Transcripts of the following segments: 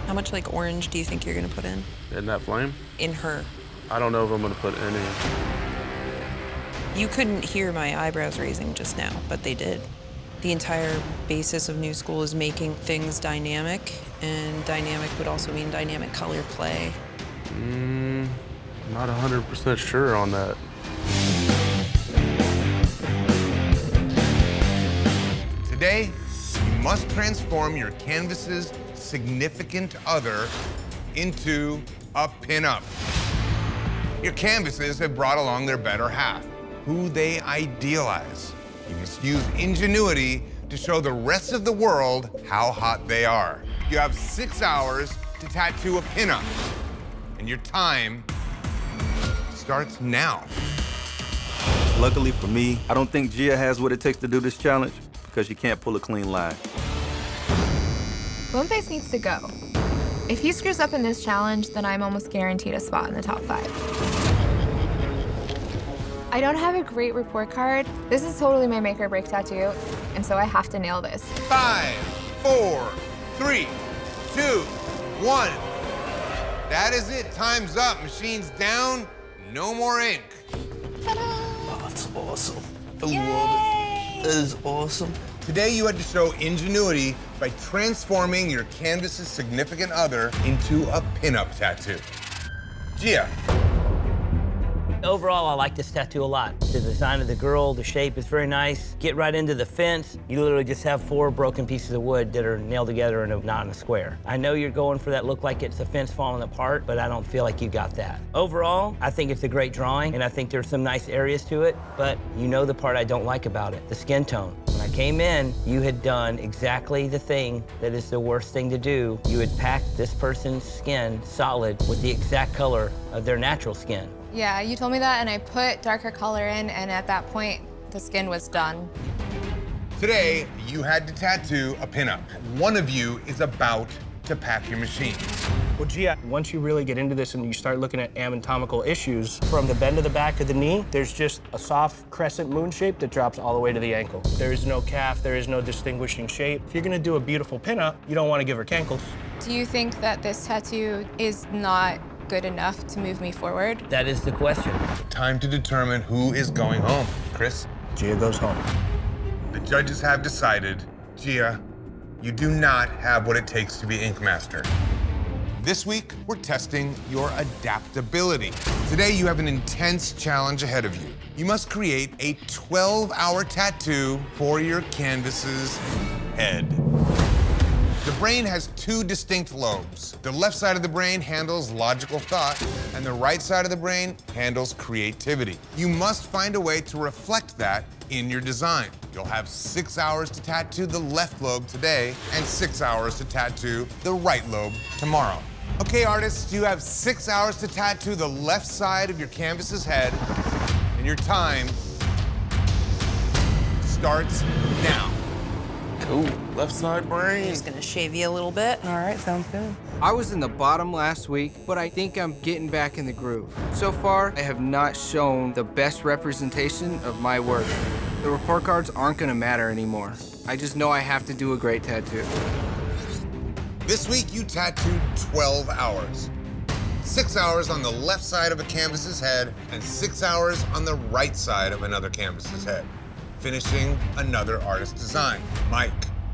How much like orange do you think you're gonna put in? In that flame? In her. I don't know if I'm gonna put any. You couldn't hear my eyebrows raising just now, but they did. The entire basis of New School is making things dynamic, and dynamic would also mean dynamic color play. Not 100% sure on that. Today, you must transform your canvas's significant other into a pinup. Your canvases have brought along their better half, who they idealize. You must use ingenuity to show the rest of the world how hot they are. You have 6 hours to tattoo a pinup, and your time starts now. Luckily for me, I don't think Gia has what it takes to do this challenge because she can't pull a clean line. Boneface needs to go. If he screws up in this challenge, then I'm almost guaranteed a spot in the top 5. I don't have a great report card. This is totally my make or break tattoo, and so I have to nail this. 5, 4, 3, 2, 1. That is it. Time's up. Machine's down. No more ink. Oh, that's awesome. I love it. That is awesome. Today you had to show ingenuity by transforming your canvas's significant other into a pinup tattoo. Gia. Overall, I like this tattoo a lot. The design of the girl, the shape is very nice. Get right into the fence. You literally just have 4 broken pieces of wood that are nailed together in not in a square. I know you're going for that look like it's a fence falling apart, but I don't feel like you got that. Overall, I think it's a great drawing, and I think there's some nice areas to it, but you know the part I don't like about it, the skin tone. When I came in, you had done exactly the thing that is the worst thing to do. You had packed this person's skin solid with the exact color of their natural skin. Yeah, you told me that, and I put darker color in, and at that point, the skin was done. Today, you had to tattoo a pinup. One of you is about to pack your machine. Well, Gia, once you really get into this and you start looking at anatomical issues, from the bend of the back of the knee, there's just a soft crescent moon shape that drops all the way to the ankle. There is no calf, there is no distinguishing shape. If you're gonna do a beautiful pinup, you don't wanna give her cankles. Do you think that this tattoo is not good enough to move me forward? That is the question. Time to determine who is going home. Chris? Gia goes home. The judges have decided, Gia, you do not have what it takes to be Ink Master. This week, we're testing your adaptability. Today, you have an intense challenge ahead of you. You must create a 12-hour tattoo for your canvas's head. The brain has 2 distinct lobes. The left side of the brain handles logical thought, and the right side of the brain handles creativity. You must find a way to reflect that in your design. You'll have 6 hours to tattoo the left lobe today, and 6 hours to tattoo the right lobe tomorrow. Okay, artists, you have 6 hours to tattoo the left side of your canvas's head, and your time starts now. Cool. Left side brain. Just gonna shave you a little bit. All right, sounds good. I was in the bottom last week, but I think I'm getting back in the groove. So far, I have not shown the best representation of my work. The report cards aren't gonna matter anymore. I just know I have to do a great tattoo. This week, you tattooed 12 hours. 6 hours on the left side of a canvas's head, and 6 hours on the right side of another canvas's head, finishing another artist's design. Mike.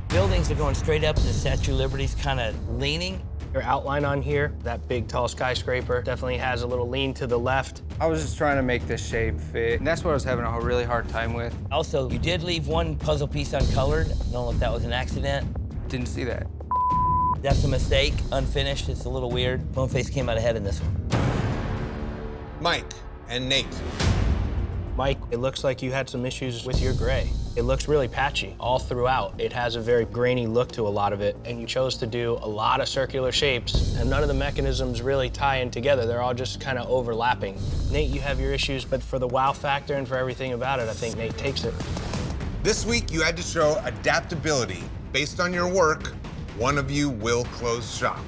Buildings are going straight up, and the Statue of Liberty's kind of leaning. Your outline on here, that big tall skyscraper, definitely has a little lean to the left. I was just trying to make this shape fit, and that's what I was having a really hard time with. Also, you did leave one puzzle piece uncolored. I don't know if that was an accident. Didn't see that. That's a mistake, unfinished. It's a little weird. Boneface came out ahead in this one. Mike and Nate. Mike, it looks like you had some issues with your gray. It looks really patchy all throughout. It has a very grainy look to a lot of it, and you chose to do a lot of circular shapes, and none of the mechanisms really tie in together. They're all just kind of overlapping. Nate, you have your issues, but for the wow factor and for everything about it, I think Nate takes it. This week, you had to show adaptability. Based on your work, one of you will close shop.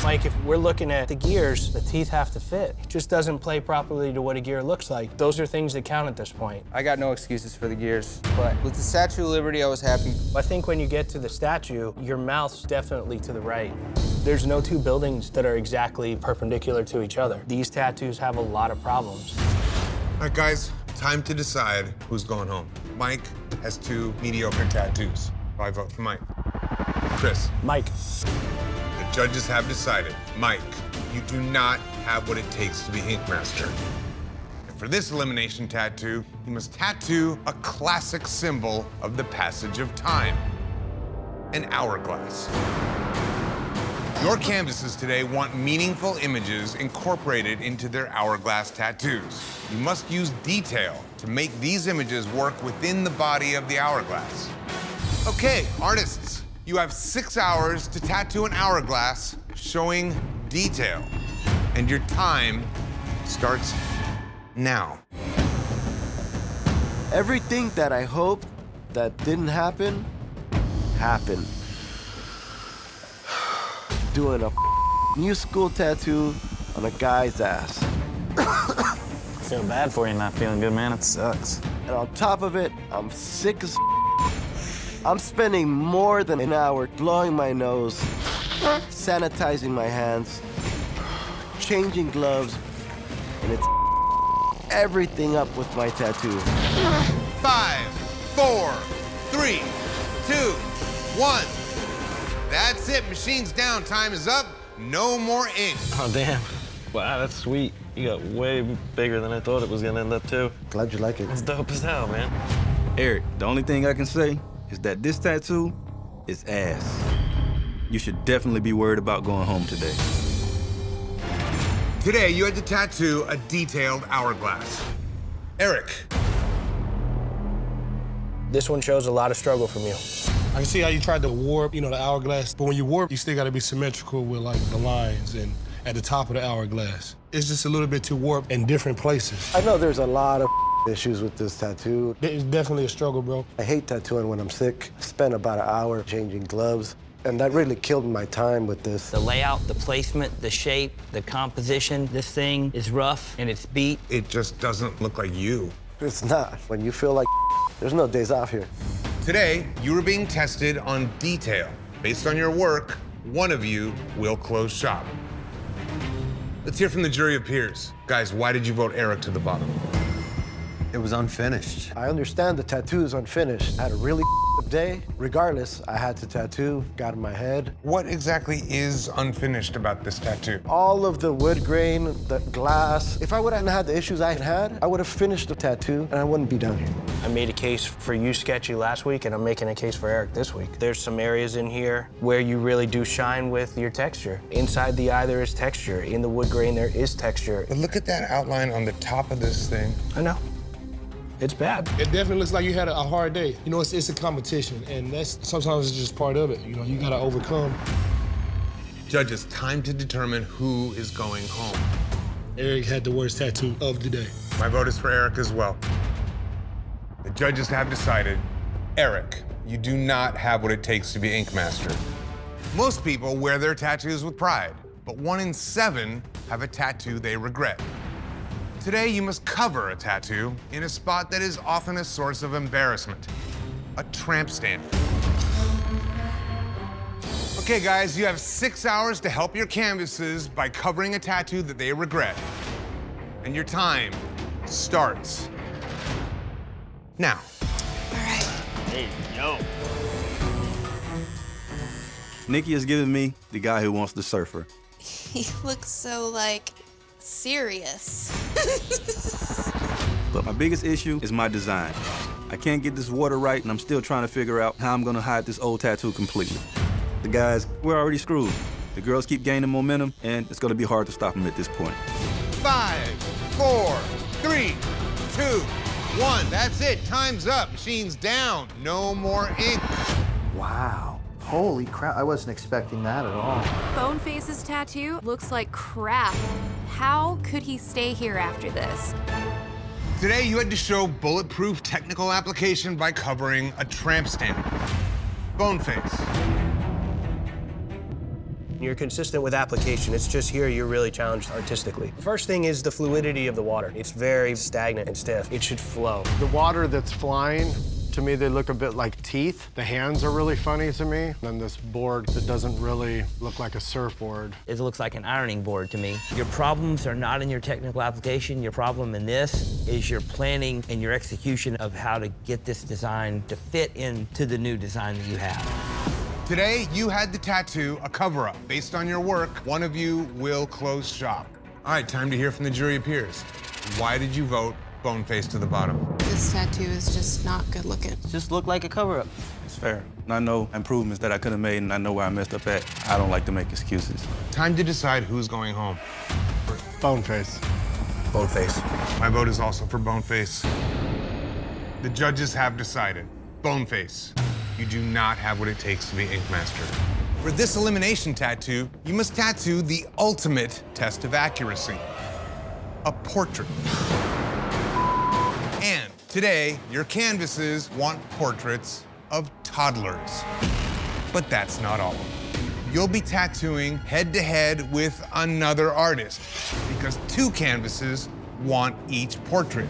Mike, if we're looking at the gears, the teeth have to fit. It just doesn't play properly to what a gear looks like. Those are things that count at this point. I got no excuses for the gears, but with the Statue of Liberty, I was happy. I think when you get to the statue, your mouth's definitely to the right. There's no two buildings that are exactly perpendicular to each other. These tattoos have a lot of problems. All right, guys, time to decide who's going home. Mike has 2 mediocre tattoos. I vote for Mike. Chris. Mike. The judges have decided. Mike, you do not have what it takes to be Ink Master. And for this elimination tattoo, you must tattoo a classic symbol of the passage of time, an hourglass. Your canvases today want meaningful images incorporated into their hourglass tattoos. You must use detail to make these images work within the body of the hourglass. Okay, artists, you have 6 hours to tattoo an hourglass showing detail. And your time starts now. Everything that I hoped that didn't happen, happened. Doing a new school tattoo on a guy's ass. I feel bad for you not feeling good, man. It sucks. And on top of it, I'm sick as I'm spending more than an hour blowing my nose, sanitizing my hands, changing gloves, and it's everything up with my tattoo. 5, 4, 3, 2, 1. That's it, machine's down, time is up. No more ink. Oh, damn. Wow, that's sweet. You got way bigger than I thought it was gonna end up to. Glad you like it. It's dope as hell, man. Eric, the only thing I can say is that this tattoo is ass. You should definitely be worried about going home today. Today, you had to tattoo a detailed hourglass. Eric. This one shows a lot of struggle from you. I can see how you tried to warp, the hourglass, but when you warp, you still gotta be symmetrical with like the lines and at the top of the hourglass. It's just a little bit too warped in different places. I know there's a lot of issues with this tattoo. It's definitely a struggle, bro. I hate tattooing when I'm sick. Spent about an hour changing gloves, and that really killed my time with this. The layout, the placement, the shape, the composition, this thing is rough and it's beat. It just doesn't look like you. It's not. When you feel like there's no days off here. Today, you are being tested on detail. Based on your work, one of you will close shop. Let's hear from the jury of peers. Guys, why did you vote Eric to the bottom? It was unfinished. I understand the tattoo is unfinished. I had a really day. Regardless, I had to tattoo, got in my head. What exactly is unfinished about this tattoo? All of the wood grain, the glass. If I wouldn't have had the issues I had, I would have finished the tattoo and I wouldn't be down here. I made a case for you, Sketchy, last week, and I'm making a case for Eric this week. There's some areas in here where you really do shine with your texture. Inside the eye, there is texture. In the wood grain, there is texture. But look at that outline on the top of this thing. I know. It's bad. It definitely looks like you had a hard day. It's a competition, and that's sometimes it's just part of it. You gotta overcome. Judges, time to determine who is going home. Eric had the worst tattoo of the day. My vote is for Eric as well. The judges have decided, Eric, you do not have what it takes to be Ink Master. Most people wear their tattoos with pride, but 1 in 7 have a tattoo they regret. Today, you must cover a tattoo in a spot that is often a source of embarrassment, a tramp stamp. Okay, guys, you have 6 hours to help your canvases by covering a tattoo that they regret. And your time starts now. All right. Hey, yo. Nikki has given me the guy who wants the surfer. He looks so, serious. But my biggest issue is my design. I can't get this water right, and I'm still trying to figure out how I'm gonna hide this old tattoo completely. The guys, we're already screwed. The girls keep gaining momentum, and it's gonna be hard to stop them at this point. 5, 4, 3, 2, 1. That's it. Time's up. Machine's down. No more ink. Wow. Holy crap, I wasn't expecting that at all. Boneface's tattoo looks like crap. How could he stay here after this? Today, you had to show bulletproof technical application by covering a tramp stamp. Boneface. You're consistent with application. It's just here you're really challenged artistically. First thing is the fluidity of the water. It's very stagnant and stiff. It should flow. The water that's flying To me, they look a bit like teeth. The hands are really funny to me. And this board that doesn't really look like a surfboard. It looks like an ironing board to me. Your problems are not in your technical application. Your problem in this is your planning and your execution of how to get this design to fit into the new design that you have. Today, you had the tattoo a cover-up. Based on your work, one of you will close shop. All right, time to hear from the jury of peers. Why did you vote Boneface to the bottom? This tattoo is just not good looking. Just look like a cover-up. It's fair. And I know improvements that I could have made, and I know where I messed up at. I don't like to make excuses. Time to decide who's going home. Boneface. Boneface. My vote is also for Boneface. The judges have decided. Boneface, you do not have what it takes to be Ink Master. For this elimination tattoo, you must tattoo the ultimate test of accuracy, a portrait. And today, your canvases want portraits of toddlers. But that's not all. You'll be tattooing head-to-head with another artist because 2 canvases want each portrait.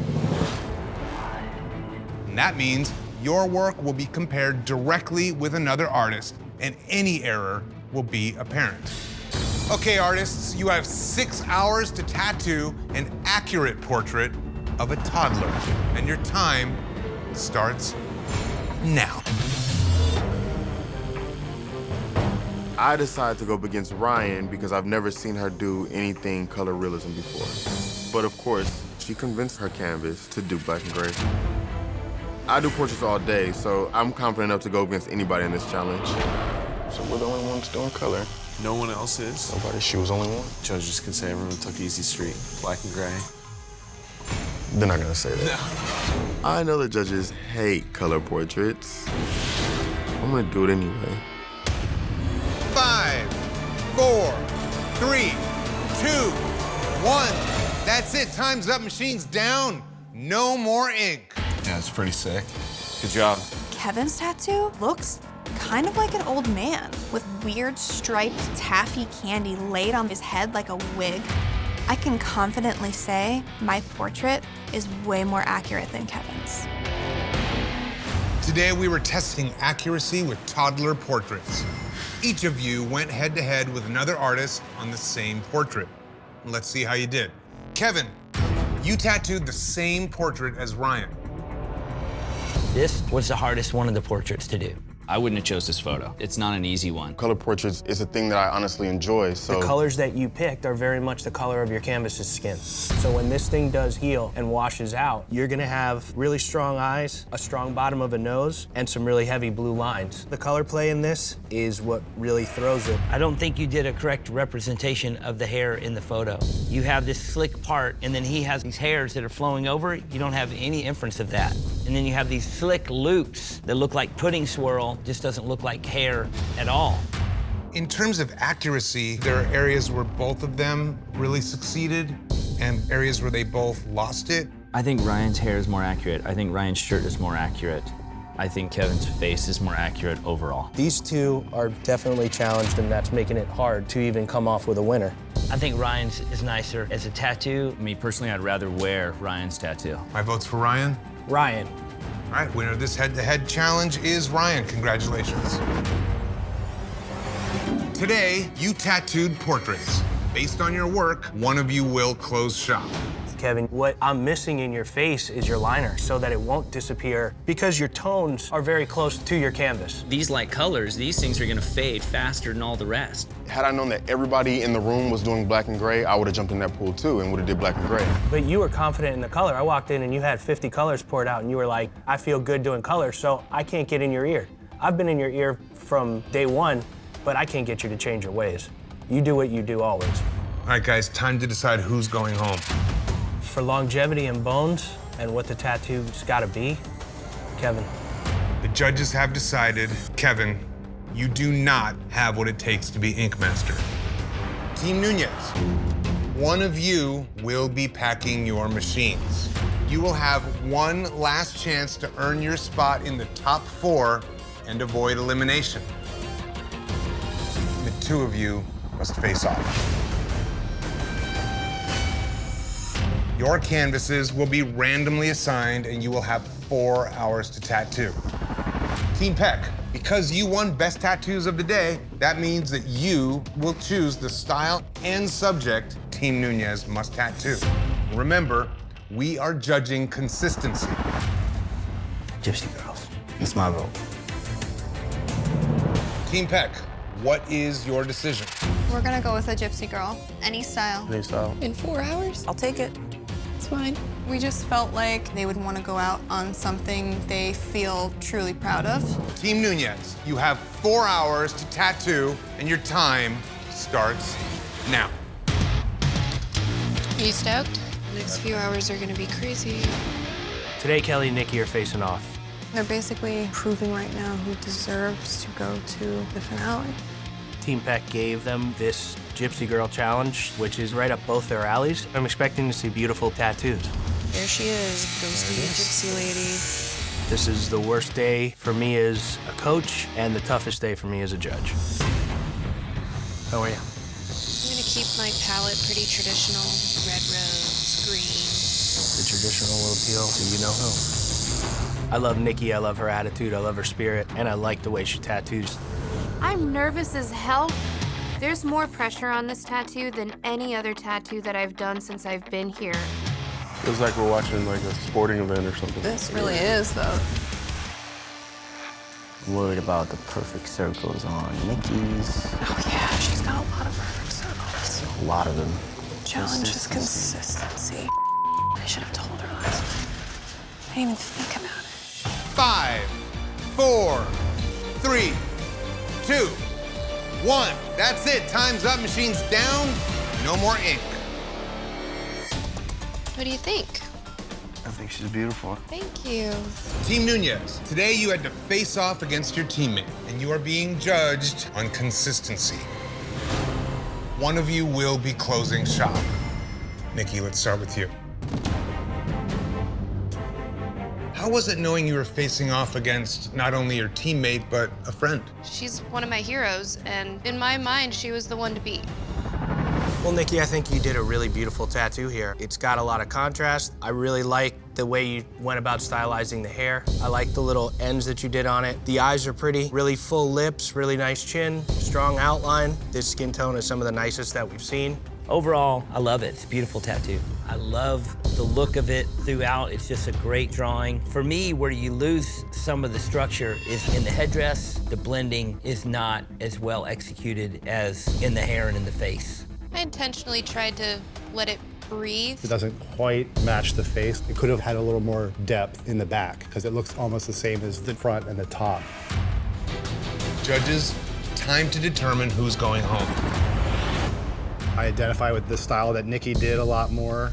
And that means your work will be compared directly with another artist, and any error will be apparent. Okay, artists, you have 6 hours to tattoo an accurate portrait of a toddler, and your time starts now. I decided to go up against Ryan because I've never seen her do anything color realism before. But of course, she convinced her canvas to do black and gray. I do portraits all day, so I'm confident enough to go against anybody in this challenge. So we're the only ones doing color. No one else is. Nobody. She was the only one. Judges can say everyone took easy street, black and gray. They're not gonna say that. I know the judges hate color portraits. I'm gonna do it anyway. 5, 4, 3, 2, 1. That's it. Time's up. Machine's down. No more ink. Yeah, it's pretty sick. Good job. Kevin's tattoo looks kind of like an old man with weird striped taffy candy laid on his head like a wig. I can confidently say my portrait is way more accurate than Kevin's. Today we were testing accuracy with toddler portraits. Each of you went head-to-head with another artist on the same portrait. Let's see how you did. Kevin, you tattooed the same portrait as Ryan. This was the hardest one of the portraits to do. I wouldn't have chose this photo. It's not an easy one. Color portraits is a thing that I honestly enjoy, so... The colors that you picked are very much the color of your canvas's skin. So when this thing does heal and washes out, you're gonna have really strong eyes, a strong bottom of a nose, and some really heavy blue lines. The color play in this is what really throws it. I don't think you did a correct representation of the hair in the photo. You have this slick part, and then he has these hairs that are flowing over it. You don't have any inference of that. And then you have these slick loops that look like pudding swirl, just doesn't look like hair at all. In terms of accuracy, there are areas where both of them really succeeded and areas where they both lost it. I think Ryan's hair is more accurate. I think Ryan's shirt is more accurate. I think Kevin's face is more accurate overall. These two are definitely challenged, and that's making it hard to even come off with a winner. I think Ryan's is nicer as a tattoo. Me personally, I'd rather wear Ryan's tattoo. My vote's for Ryan. Ryan. All right, winner of this head-to-head challenge is Ryan. Congratulations. Today, you tattooed portraits. Based on your work, one of you will close shop. Kevin, what I'm missing in your face is your liner so that it won't disappear because your tones are very close to your canvas. These light colors, these things are gonna fade faster than all the rest. Had I known that everybody in the room was doing black and gray, I would have jumped in that pool too and would have did black and gray. But you were confident in the color. I walked in and you had 50 colors poured out and you were like, I feel good doing color, so I can't get in your ear. I've been in your ear from day one, but I can't get you to change your ways. You do what you do always. All right, guys, time to decide who's going home. For longevity and bones and what the tattoo's gotta be, Kevin. The judges have decided, Kevin, you do not have what it takes to be Ink Master. Team Nunez, one of you will be packing your machines. You will have one last chance to earn your spot in the top 4 and avoid elimination. The 2 of you must face off. Your canvases will be randomly assigned, and you will have 4 hours to tattoo. Team Peck, because you won Best Tattoos of the Day, that means that you will choose the style and subject Team Nunez must tattoo. Remember, we are judging consistency. Gypsy girls. It's my vote. Team Peck, what is your decision? We're gonna go with a gypsy girl. Any style. Any style. In 4 hours? I'll take it. It's fine. We just felt like they would want to go out on something they feel truly proud of. Team Nunez, you have 4 hours to tattoo, and your time starts now. Are you stoked? The next few hours are gonna be crazy. Today, Kelly and Nikki are facing off. They're basically proving right now who deserves to go to the finale. Team Peck gave them this Gypsy Girl challenge, which is right up both their alleys. I'm expecting to see beautiful tattoos. There she is, ghosty gypsy lady. This is the worst day for me as a coach and the toughest day for me as a judge. How are you? I'm gonna keep my palette pretty traditional. Red rose, green. The traditional will appeal to you know who. I love Nikki, I love her attitude, I love her spirit, and I like the way she tattoos. I'm nervous as hell. There's more pressure on this tattoo than any other tattoo that I've done since I've been here. Feels like we're watching like a sporting event or something. This really is, though. I'm worried about the perfect circles on Nikki's. Oh, yeah, she's got a lot of perfect circles. A lot of them. Challenge is consistency. I should have told her last night. I didn't even think about it. 5, 4, 3, 2, 1. That's it. Time's up. Machine's down. No more ink. What do you think? I think she's beautiful. Thank you. Team Nunez, today you had to face off against your teammate, and you are being judged on consistency. One of you will be closing shop. Nikki, let's start with you. How was it knowing you were facing off against not only your teammate, but a friend? She's one of my heroes, and in my mind, she was the one to beat. Well, Nikki, I think you did a really beautiful tattoo here. It's got a lot of contrast. I really like the way you went about stylizing the hair. I like the little ends that you did on it. The eyes are pretty, really full lips, really nice chin, strong outline. This skin tone is some of the nicest that we've seen. Overall, I love it. It's a beautiful tattoo. I love the look of it throughout. It's just a great drawing. For me, where you lose some of the structure is in the headdress. The blending is not as well executed as in the hair and in the face. I intentionally tried to let it breathe. It doesn't quite match the face. It could have had a little more depth in the back because it looks almost the same as the front and the top. Judges, time to determine who's going home. I identify with the style that Nikki did a lot more,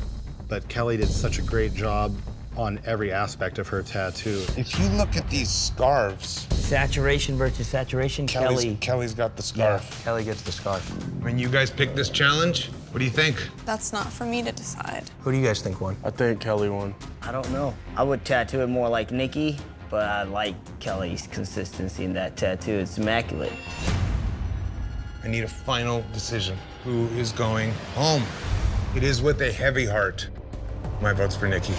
but Kelly did such a great job on every aspect of her tattoo. If you look at these scarves, Saturation versus saturation, Kelly's got the scarf. Yeah, Kelly gets the scarf. When you guys picked this challenge, what do you think? That's not for me to decide. Who do you guys think won? I think Kelly won. I don't know. I would tattoo it more like Nikki, but I like Kelly's consistency in that tattoo. It's immaculate. I need a final decision. Who is going home? It is with a heavy heart. My vote's for Nikki.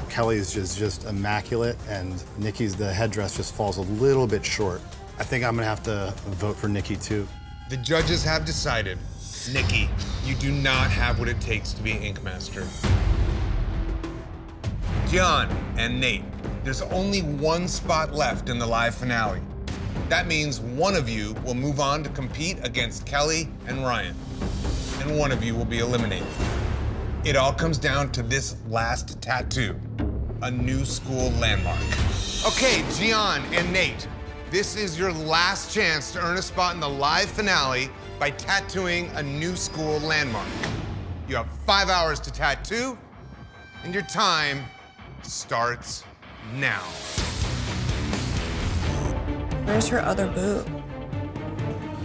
Kelly's just immaculate, and Nikki's, the headdress just falls a little bit short. I think I'm gonna have to vote for Nikki too. The judges have decided. Nikki, you do not have what it takes to be an ink master. John and Nate, there's only one spot left in the live finale. That means one of you will move on to compete against Kelly and Ryan, and one of you will be eliminated. It all comes down to this last tattoo, a new school landmark. Okay, Gian and Nate, this is your last chance to earn a spot in the live finale by tattooing a new school landmark. You have 5 hours to tattoo, and your time starts now. Where's her other boot?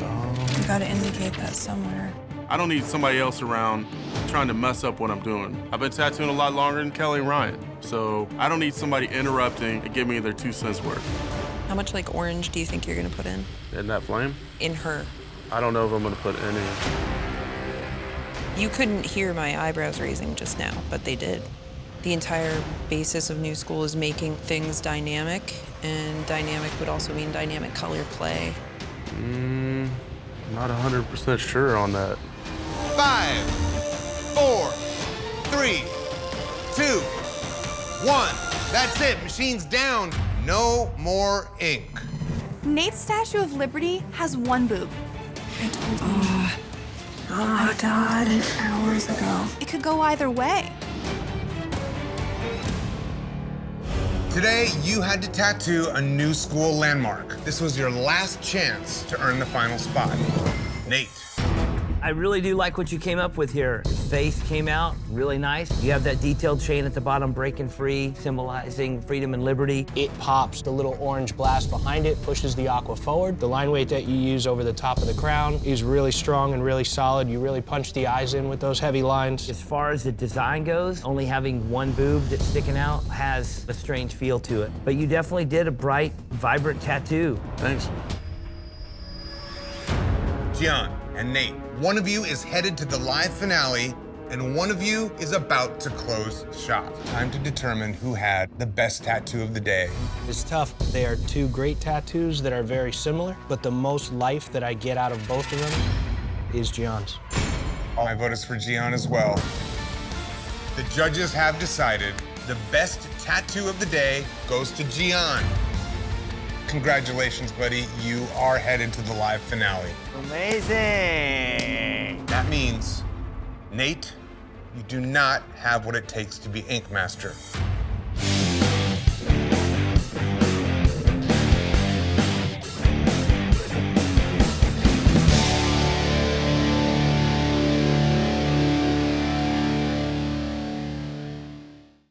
You gotta indicate that somewhere. I don't need somebody else around trying to mess up what I'm doing. I've been tattooing a lot longer than Kelly and Ryan, so I don't need somebody interrupting and give me their 2 cents worth. How much like orange do you think you're gonna put in? In that flame? In her. I don't know if I'm gonna put any. You couldn't hear my eyebrows raising just now, but they did. The entire basis of new school is making things dynamic, and dynamic would also mean dynamic color play. Not 100% sure on that. 5, 4, 3, 2, 1. That's it. Machine's down. No more ink. Nate's Statue of Liberty has one boob. I told you. Oh, Dad, hours ago. It could go either way. Today, you had to tattoo a new school landmark. This was your last chance to earn the final spot. Nate. I really do like what you came up with here. His face came out really nice. You have that detailed chain at the bottom breaking free, symbolizing freedom and liberty. It pops. The little orange blast behind it pushes the aqua forward. The line weight that you use over the top of the crown is really strong and really solid. You really punch the eyes in with those heavy lines. As far as the design goes, only having one boob that's sticking out has a strange feel to it. But you definitely did a bright, vibrant tattoo. Thanks. Gian and Nate, one of you is headed to the live finale, and one of you is about to close shop. Time to determine who had the best tattoo of the day. It's tough. They are two great tattoos that are very similar, but the most life that I get out of both of them is Gian's. My vote is for Gian as well. The judges have decided the best tattoo of the day goes to Gian. Congratulations, buddy. You are headed to the live finale. Amazing! That means, Nate, you do not have what it takes to be Ink Master.